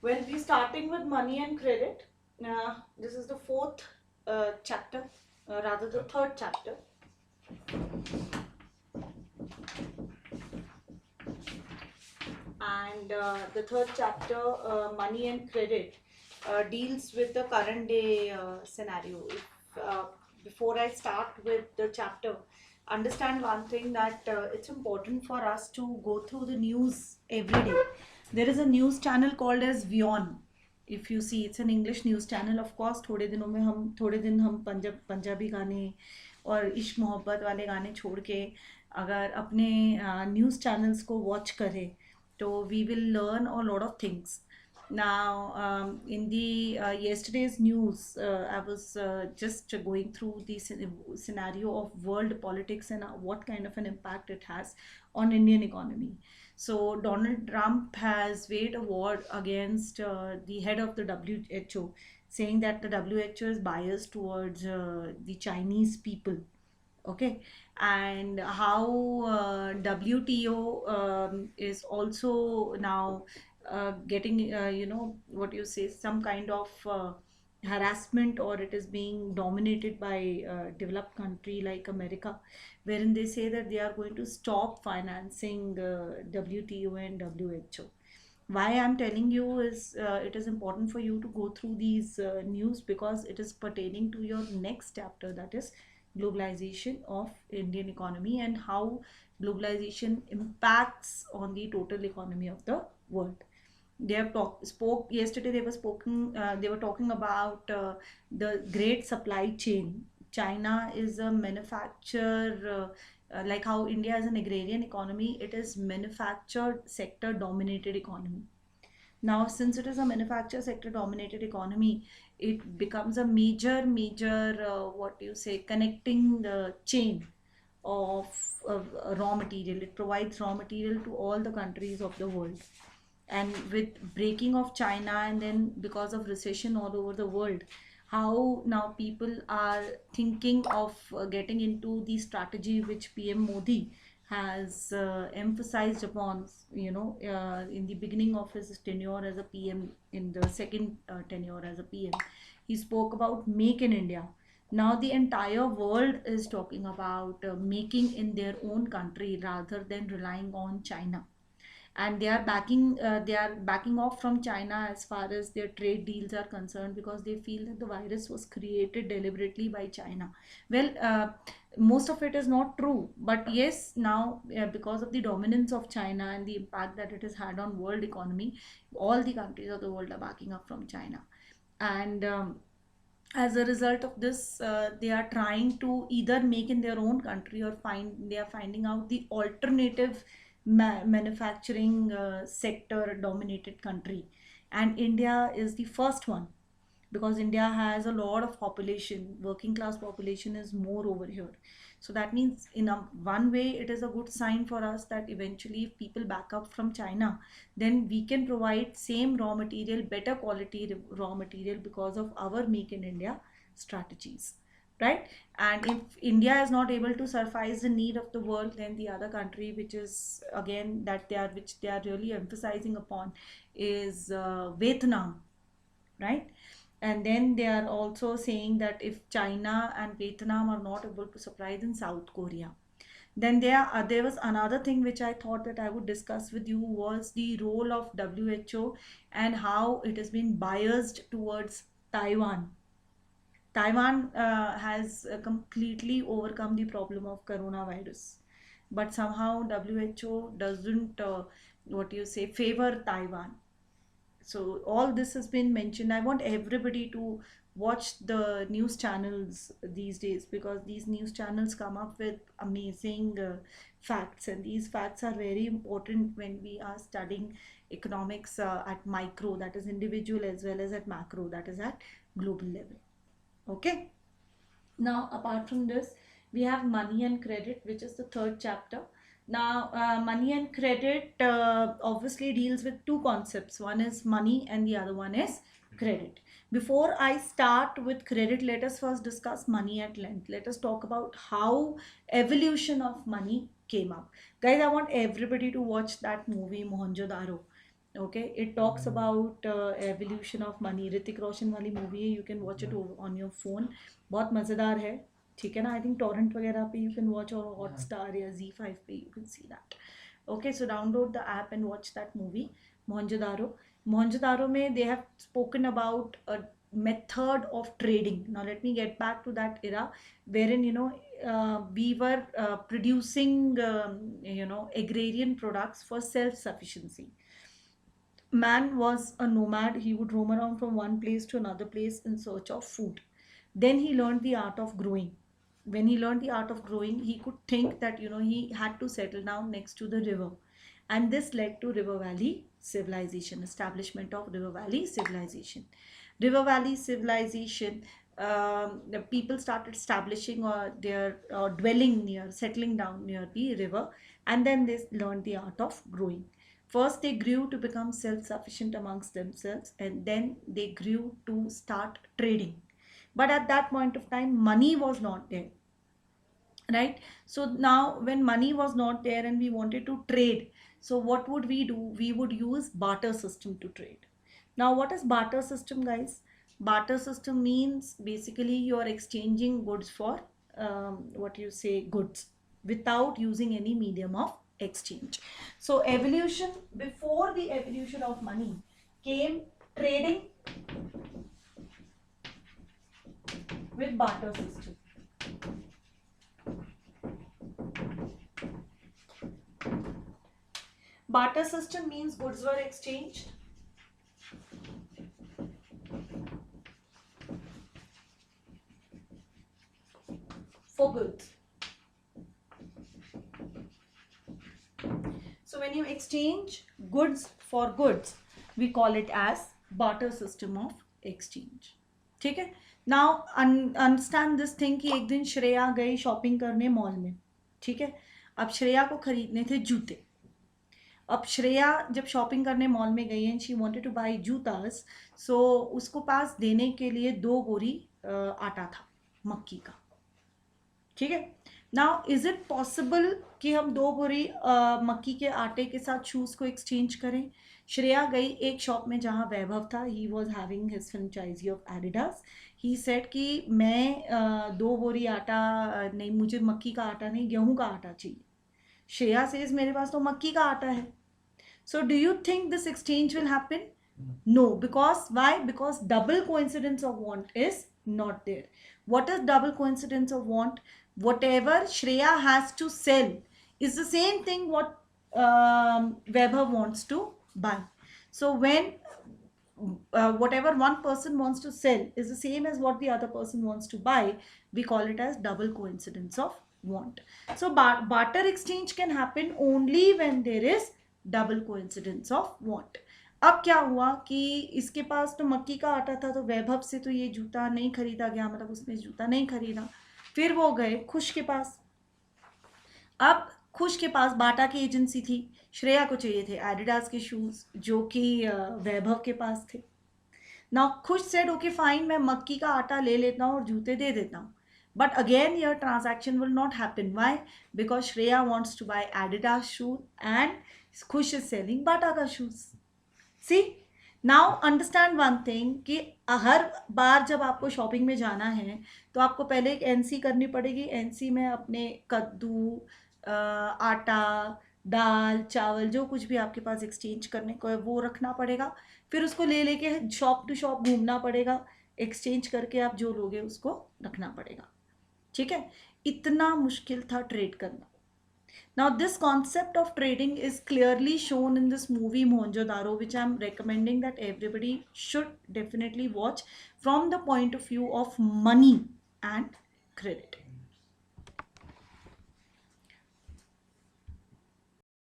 Well, we're starting with money and credit. This is the fourth chapter, rather the third chapter. And the third chapter, money and credit, deals with the current day scenario. Before I start with the chapter, understand one thing, that it's important for us to go through the news every day. There is a news channel called as Vion. If you see, it's an English news channel. Of course, थोड़े दिन हम पंजाबी गाने और इश्क मोहब्बत वाले गाने छोड़ के अगर अपने न्यूज़ चैनल्स को वॉच करें, so we will learn a lot of things. Now, in the yesterday's news, I was just going through the scenario of world politics and what kind of an impact it has on Indian economy. So Donald Trump has waged a war against the head of the WHO, saying that the WHO is biased towards the Chinese people. Okay, and how WTO is also now getting, what you say, some kind of harassment, or it is being dominated by developed country like America, wherein they say that they are going to stop financing WTO and WHO. Why I'm telling you is it is important for you to go through these news, because it is pertaining to your next chapter, that is globalization of Indian economy and how globalization impacts on the total economy of the world. They have spoke yesterday. They were talking about the great supply chain. China is a manufacturer. Like how India is an agrarian economy, it is manufactured sector dominated economy. Now, since it is a manufacture sector dominated economy, it becomes a major, what you say, connecting the chain of raw material. It provides raw material to all the countries of the world. And with breaking of China, and then because of recession all over the world, how now people are thinking of getting into the strategy which PM Modi has emphasized upon, in the beginning of his tenure as a PM, in the second tenure as a PM. He spoke about make in India. Now the entire world is talking about making in their own country rather than relying on China. And they are backing off from China as far as their trade deals are concerned, because they feel that the virus was created deliberately by China. Well, most of it is not true, but yes, now because of the dominance of China and the impact that it has had on world economy, all the countries of the world are backing up from China. And as a result of this, they are trying to either make in their own country, or they are finding out the alternative manufacturing sector dominated country. And India is the first one, because India has a lot of population. Working class population is more over here. So that means, in a one way, it is a good sign for us that eventually, if people back up from China, then we can provide same raw material, better quality raw material, because of our make in India strategies, right? And if India is not able to suffice the need of the world, then the other country, which is again that they are really emphasizing upon, is Vietnam, right? And then they are also saying that if China and Vietnam are not able to supply, then South Korea. Then there was another thing which I thought that I would discuss with you, was the role of WHO and how it has been biased towards Taiwan. Taiwan has completely overcome the problem of coronavirus, but somehow WHO doesn't, what you say, favor Taiwan. So all this has been mentioned. I want everybody to watch the news channels these days, because these news channels come up with amazing facts, and these facts are very important when we are studying economics at micro, that is individual, as well as at macro, that is at global level. Okay, now apart from this, we have money and credit, which is the third chapter. Now, money and credit obviously deals with two concepts. One is money and the other one is credit. Before I start with credit, let us first discuss money at length. Let us talk about how evolution of money came up. Guys, I want everybody to watch that movie Mohenjo-daro. Okay, it talks about evolution of money. Hrithik Roshan वाली movie है, you can watch it on your phone. बहुत मज़ेदार है. ठीक है ना? I think torrent वगैरह पे you can watch, or Hotstar या Z5 पे you can see that. Okay, so download the app and watch that movie. Mohenjo-daro. Mohenjo-daro में they have spoken about a method of trading. Now let me get back to that era wherein we were producing agrarian products for self-sufficiency. Man was a nomad. He would roam around from one place to another place in search of food. Then he learned the art of growing. When he learned the art of growing, he could think that he had to settle down next to the river, and this led to River Valley civilization, establishment of River Valley civilization. River Valley civilization, the people started establishing their dwelling near, settling down near the river, and then they learned the art of growing. First, they grew to become self-sufficient amongst themselves, and then they grew to start trading. But at that point of time, money was not there, right? So now, when money was not there and we wanted to trade, so what would we do? We would use barter system to trade. Now, what is barter system, guys? Barter system means basically you are exchanging goods for goods without using any medium of exchange. So evolution, before the evolution of money came trading with barter system. Barter system means goods were exchanged for goods. So when you exchange goods for goods, we call it as barter system of exchange. ठीक है? Now understand this thing कि एक दिन श्रेया गई shopping करने mall में. ठीक है? अब श्रेया को खरीदने थे जूते. अब श्रेया जब शॉपिंग करने मॉल में गई and she wanted to buy जूतास, सो उसको पास देने के लिए 2 बोरी आटा था मक्की का. ठीक है? नाउ इज इट पॉसिबल कि हम 2 बोरी मक्की के आटे के साथ शूज को एक्सचेंज करें? श्रेया गई एक शॉप में जहाँ वैभव था. He was having his franchisee of Adidas. He said कि मैं 2 बोरी आटा नहीं, मुझे मक्की का आटा नहीं, गेहूं का आटा चाहिए. श्रेया सेज मेरे पास तो मक्की का आटा है. So do you think this exchange will happen? No. Because why? Because double coincidence of want is not there. What is double coincidence of want? Whatever Shreya has to sell is the same thing what Vaibhav wants to buy. So when whatever one person wants to sell is the same as what the other person wants to buy, we call it as double coincidence of want. So barter exchange can happen only when there is double coincidence of want. अब क्या हुआ कि इसके पास तो मक्की का आटा था, तो वैभव से तो ये जूता नहीं खरीदा गया, मतलब उसने जूता नहीं खरीदा. फिर वो गए खुश के पास. अब खुश के पास बाटा की एजेंसी थी. श्रेया को चाहिए थे एडिडास के शूज जो कि वैभव के पास थे. नाउ खुश सेड ओके फाइन, मैं मक्की का आटा ले लेता हूँ और जूते दे देता हूँ. But again, your transaction will not happen. Why? Because Shreya wants to buy Adidas shoe and Khush is selling Bata ka shoes. See? Now understand one thing कि हर बार जब आपको शॉपिंग में जाना है तो आपको पहले एक एनसी करनी पड़ेगी. एनसी में अपने कद्दू, आटा, दाल, चावल, जो कुछ भी आपके पास एक्सचेंज करने को है वो रखना पड़ेगा. फिर उसको ले लेके शॉप टू शॉप घूमना पड़ेगा. एक्सचेंज करके आप जो लोगे उसको रखना पड़ेगा. ठीक है? इतना मुश्किल था ट्रेड करना. Now this concept of trading is clearly shown in this movie Mohenjo-daro, which I am recommending that everybody should definitely watch from the point of view of money and credit.